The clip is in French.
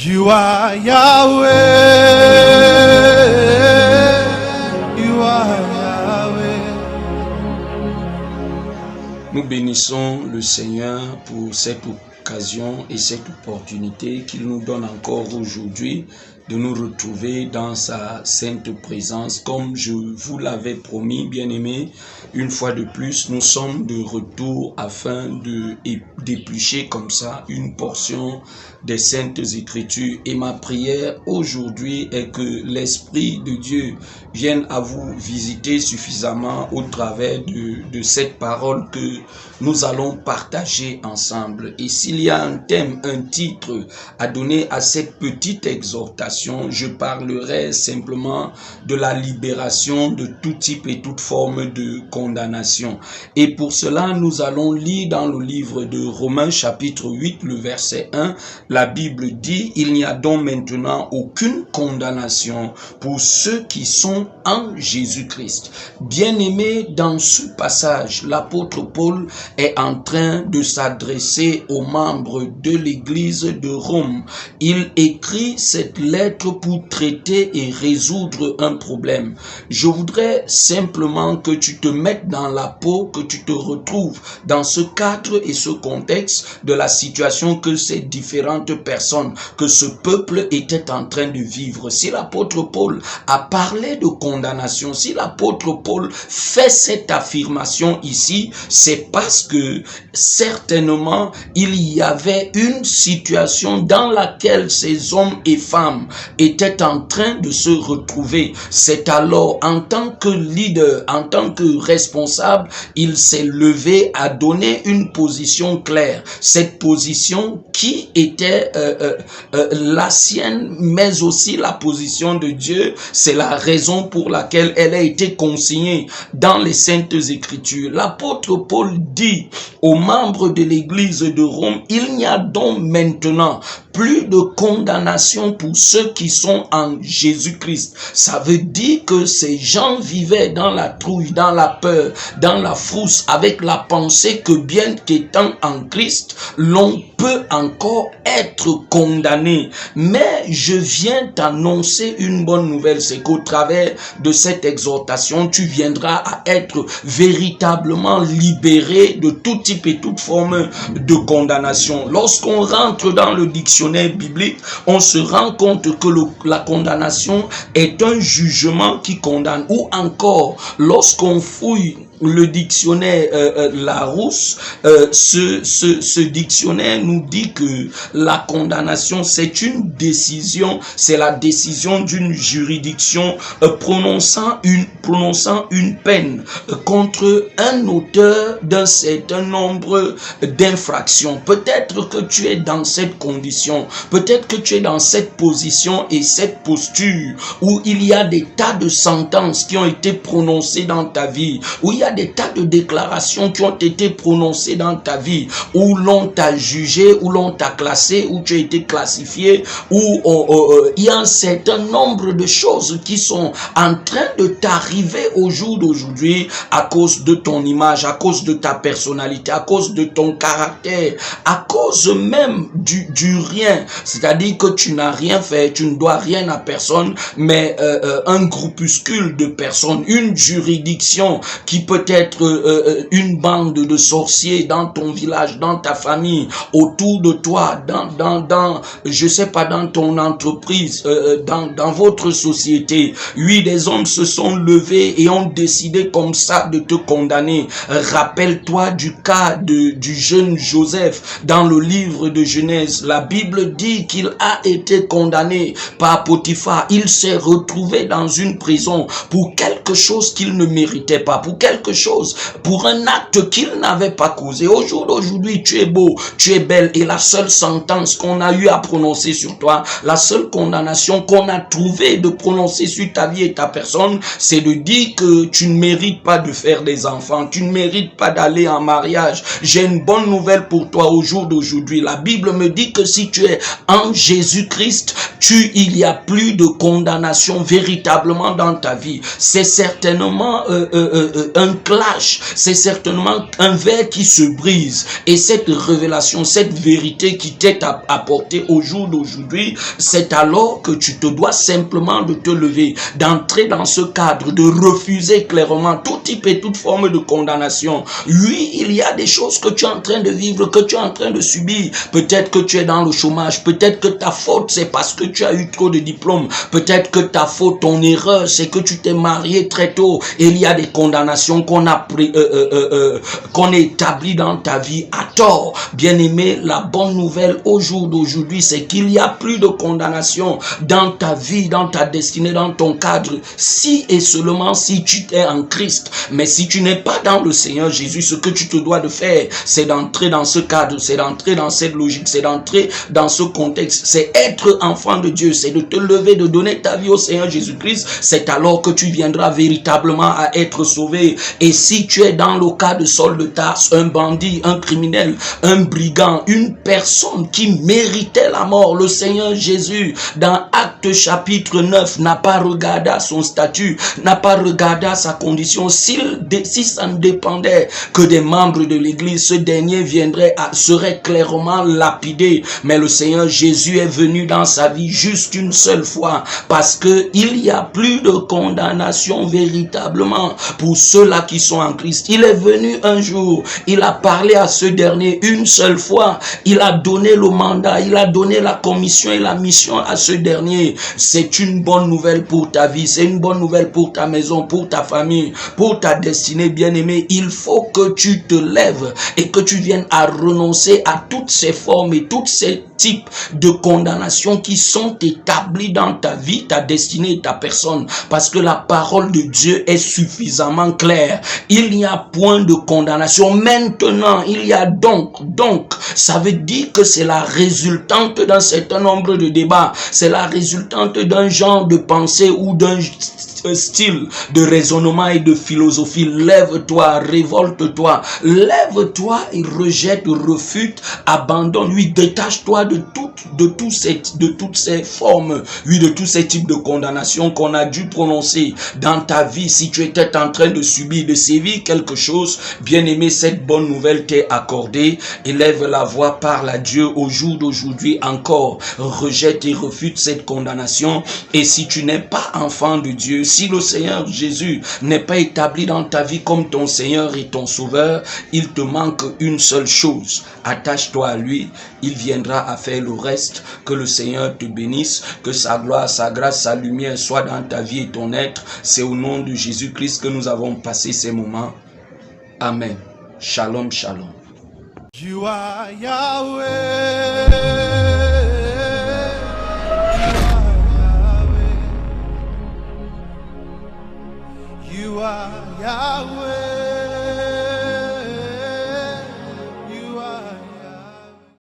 You are Yahweh. You are Yahweh. Nous bénissons le Seigneur pour cette occasion et cette opportunité qu'il nous donne encore aujourd'hui de nous retrouver dans sa sainte présence. Comme je vous l'avais promis, bien-aimés, une fois de plus, nous sommes de retour afin de d'éplucher comme ça une portion des saintes écritures. Et ma prière aujourd'hui est que l'Esprit de Dieu vienne à vous visiter suffisamment au travers de cette parole que nous allons partager ensemble. Et s'il y a un thème, un titre à donner à cette petite exhortation, je parlerai simplement de la libération de tout type et toute forme de condamnation. Et pour cela, nous allons lire dans le livre de Romains chapitre 8, le verset 1, la Bible dit « Il n'y a donc maintenant aucune condamnation pour ceux qui sont en Jésus-Christ ». Bien-aimés, dans ce passage, l'apôtre Paul est en train de s'adresser aux membres de l'église de Rome. Il écrit cette lettre pour traiter et résoudre un problème. Je voudrais simplement que tu te mettes dans la peau, que tu te retrouves dans ce cadre et ce contexte de la situation que ces différentes personnes, que ce peuple était en train de vivre. Si l'apôtre Paul a parlé de condamnation, si l'apôtre Paul fait cette affirmation ici, c'est parce que certainement il y avait une situation dans laquelle ces hommes et femmes étaient en train de se retrouver. C'est alors en tant que leader, en tant que responsable, il s'est levé à donner une position claire. Cette position qui était la sienne, mais aussi la position de Dieu. C'est la raison pour laquelle elle a été consignée dans les Saintes Écritures. L'apôtre Paul dit aux membres de l'église de Rome, il n'y a donc maintenant plus de condamnation pour ceux qui sont en Jésus-Christ. Ça veut dire que ces gens vivaient dans la trouille, dans la peur, dans la frousse, avec la pensée que bien qu'étant en Christ, l'on peut encore être condamné. Mais je viens t'annoncer une bonne nouvelle, c'est qu'au travers de cette exhortation, tu viendras à être véritablement libéré de tout type et toute forme de condamnation. Lorsqu'on rentre dans le dictionnaire biblique, on se rend compte que la condamnation est un jugement qui condamne. Ou encore, lorsqu'on fouille le dictionnaire Larousse, ce dictionnaire nous dit que la condamnation, c'est une décision, c'est la décision d'une juridiction prononçant une peine contre un auteur d'un certain nombre d'infractions. Peut-être que tu es dans cette condition, peut-être que tu es dans cette position et cette posture où il y a des tas de sentences qui ont été prononcées dans ta vie, où il y a des tas de déclarations qui ont été prononcées dans ta vie, où l'on t'a jugé, où l'on t'a classé, où tu as été classifié, où il y a un certain nombre de choses qui sont en train de t'arriver au jour d'aujourd'hui à cause de ton image, à cause de ta personnalité, à cause de ton caractère, à cause même du rien. C'est-à-dire que tu n'as rien fait, tu ne dois rien à personne, mais un groupuscule de personnes, une juridiction qui peut être une bande de sorciers dans ton village, dans ta famille, autour de toi, dans je sais pas, dans ton entreprise, dans votre société. Oui, des hommes se sont levés et ont décidé comme ça de te condamner. Rappelle-toi du cas du jeune Joseph dans le livre de Genèse. La Bible dit qu'il a été condamné par Potiphar. Il s'est retrouvé dans une prison pour quelque chose qu'il ne méritait pas, pour quelque chose, pour un acte qu'il n'avait pas causé. Au jour d'aujourd'hui, tu es beau, tu es belle, et la seule sentence qu'on a eu à prononcer sur toi, la seule condamnation qu'on a trouvé de prononcer sur ta vie et ta personne, c'est de dire que tu ne mérites pas de faire des enfants, tu ne mérites pas d'aller en mariage. J'ai une bonne nouvelle pour toi au jour d'aujourd'hui. La Bible me dit que si tu es en Jésus-Christ, il n'y a plus de condamnation véritablement dans ta vie. C'est certainement un clash, c'est certainement un verre qui se brise. Et cette révélation, cette vérité qui t'est apportée au jour d'aujourd'hui, c'est alors que tu te dois simplement de te lever, d'entrer dans ce cadre, de refuser clairement tout type et toute forme de condamnation. Oui, il y a des choses que tu es en train de vivre, que tu es en train de subir. Peut-être que tu es dans le chômage, peut-être que ta faute c'est parce que tu as eu trop de diplômes, peut-être que ta faute, ton erreur c'est que tu t'es marié très tôt et il y a des condamnations qu'on a qu'on établit dans ta vie à tort. Bien-aimé, la bonne nouvelle au jour d'aujourd'hui, c'est qu'il n'y a plus de condamnation dans ta vie, dans ta destinée, dans ton cadre, si et seulement si tu es en Christ. Mais si tu n'es pas dans le Seigneur Jésus, ce que tu te dois de faire, c'est d'entrer dans ce cadre, c'est d'entrer dans cette logique, c'est d'entrer dans ce contexte, c'est être enfant de Dieu, c'est de te lever, de donner ta vie au Seigneur Jésus-Christ. C'est alors que tu viendras véritablement à être sauvé. Et si tu es dans le cas de Saul de Tarse, un bandit, un criminel, un brigand, une personne qui méritait la mort, le Seigneur Jésus, dans Actes chapitre 9, n'a pas regardé à son statut, n'a pas regardé à sa condition. Si ça ne dépendait que des membres de l'église, ce dernier serait clairement lapidé. Mais le Seigneur Jésus est venu dans sa vie juste une seule fois, parce que il n'y a plus de condamnation véritablement pour ceux-là qui sont en Christ. Il est venu un jour, il a parlé à ce dernier une seule fois, il a donné le mandat, il a donné la commission et la mission à ce dernier. C'est une bonne nouvelle pour ta vie, c'est une bonne nouvelle pour ta maison, pour ta famille, pour ta destinée, bien-aimé. Il faut que tu te lèves et que tu viennes à renoncer à toutes ces formes et tous ces types de condamnation qui sont établis dans ta vie, ta destinée et ta personne, parce que la parole de Dieu est suffisamment claire. Il n'y a point de condamnation. Maintenant, il y a donc, ça veut dire que c'est la résultante d'un certain nombre de débats, c'est la résultante d'un genre de pensée ou d'un style de raisonnement et de philosophie. Lève-toi, révolte-toi, lève-toi et rejette, refute, abandonne, oui, détache-toi de toutes ces formes, oui, de tous ces types de condamnation qu'on a dû prononcer dans ta vie. Si tu étais en train de subir, de sévir quelque chose, bien-aimé, cette bonne nouvelle t'est accordée. Élève la voix, parle à Dieu au jour d'aujourd'hui encore. Rejette et refute cette condamnation. Et si tu n'es pas enfant de Dieu, si le Seigneur Jésus n'est pas établi dans ta vie comme ton Seigneur et ton Sauveur, il te manque une seule chose. Attache-toi à lui, il viendra à faire le reste. Que le Seigneur te bénisse, que sa gloire, sa grâce, sa lumière soit dans ta vie et ton être. C'est au nom de Jésus-Christ que nous avons passé ces moments. Amen. Shalom, shalom. You are Yahweh. You are Yahweh.